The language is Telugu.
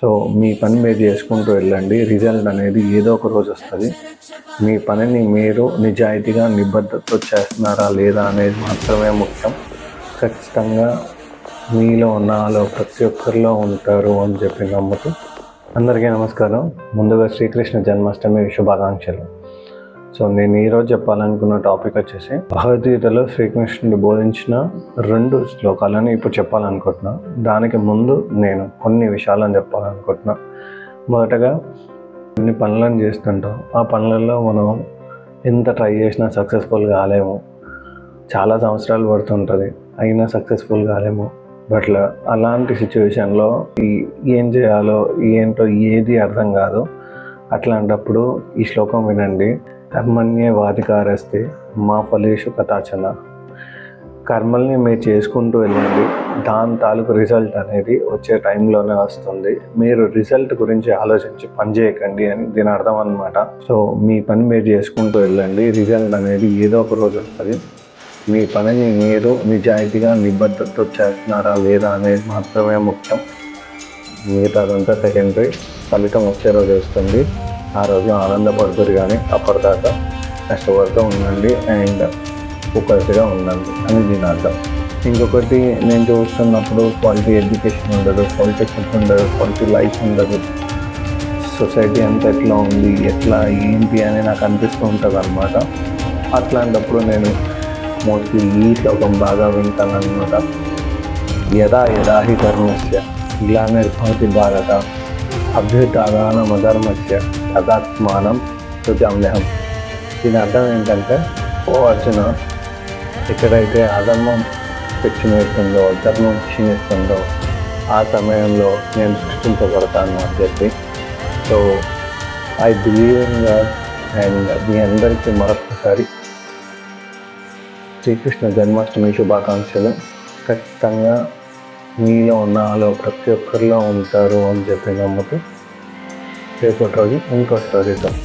సో మీ పని మీరు చేసుకుంటూ వెళ్ళండి. రిజల్ట్ అనేది ఏదో ఒక రోజు వస్తుంది. మీ పనిని మీరు నిజాయితీగా నిబద్ధతతో చేస్తున్నారా లేదా అనేది మాత్రమే ముఖ్యం. ఖచ్చితంగా మీలో నాలో ప్రతి ఒక్కరిలో ఉంటారు అని చెప్పి నమ్ముతూ అందరికీ నమస్కారం. ముందుగా శ్రీకృష్ణ జన్మాష్టమి శుభాకాంక్షలు. సో నేను ఈరోజు చెప్పాలనుకున్న టాపిక్ వచ్చేసి భగవద్గీతలో శ్రీకృష్ణుడు బోధించిన 2 శ్లోకాలను ఇప్పుడు చెప్పాలనుకుంటున్నా. దానికి ముందు నేను కొన్ని విషయాలను చెప్పాలనుకుంటున్నా. మొదటగా కొన్ని పనులను చేస్తుంటాం. ఆ పనులలో మనం ఎంత ట్రై చేసినా సక్సెస్ఫుల్ కాలేము. చాలా సంవత్సరాలు పడుతుంటుంది, అయినా సక్సెస్ఫుల్ కాలేము. బట్ అలాంటి సిచ్యువేషన్లో ఏం చేయాలో ఏంటో ఏది అర్థం కాదు. అట్లాంటప్పుడు ఈ శ్లోకం వినండి. కర్మణ్యేవాధికారస్తే మా ఫలేషు కదాచన. కర్మల్ని మీరు చేసుకుంటూ వెళ్ళండి, దాని తాలూకు రిజల్ట్ అనేది వచ్చే టైంలోనే వస్తుంది. మీరు రిజల్ట్ గురించి ఆలోచించి పని చేయకండి అని దీని అర్థం అన్నమాట. సో మీ పని మీరు చేసుకుంటూ వెళ్ళండి, రిజల్ట్ అనేది ఏదో ఒక రోజు వస్తుంది. మీ పనిని మీరు నిజాయితీగా నిబద్ధతతో చేస్తున్నారా లేదా అనేది మాత్రమే ముఖ్యం. మిగతాదంతా సెకండరీ. ఫలితం వచ్చే రోజు వస్తుంది. ఆ రోజు ఆనందపడుతుంది, కానీ అప్పటిదాకా కష్టపడుతూ ఉండండి అండ్ ఫోకస్గా ఉండండి అని దీని అర్థం. ఇంకొకటి, నేను చూస్తున్నప్పుడు క్వాలిటీ ఎడ్యుకేషన్ ఉండదు, క్వాలిటీ ఫుడ్ ఉండదు, క్వాలిటీ లైఫ్ ఉండదు. సొసైటీ అంతా ఎట్లా ఉంది, ఎట్లా ఏంటి అని నాకు అనిపిస్తూ ఉంటుంది అన్నమాట. అట్లాంటప్పుడు నేను మోస్ట్లీ ఈ శ్లోకం బాగా వింటాను అన్నమాట. యదా యదా హి ధర్మస్య గ్లానిర్భవతి భారత అభ్యుత్థానమధర్మస్య తదాత్మానం సృజామ్యహం. దీని అర్థం ఏంటంటే, ఓ అర్జున, ఎక్కడైతే అధర్మం పెచ్చిమేస్తుందో, ధర్మం క్షీణిస్తుందో ఆ సమయంలో నేను సృష్టించబడతాను అని చెప్పి. So I believe in God. And మీ అందరికీ మరొకసారి శ్రీకృష్ణ జన్మాష్టమి శుభాకాంక్షలు. ఖచ్చితంగా మీలో నాలో ప్రతి ఒక్కరిలో ఉంటారు అని చెప్పి నమ్ముతూ రేపటి రోజు ఇంకో స్టోరీతో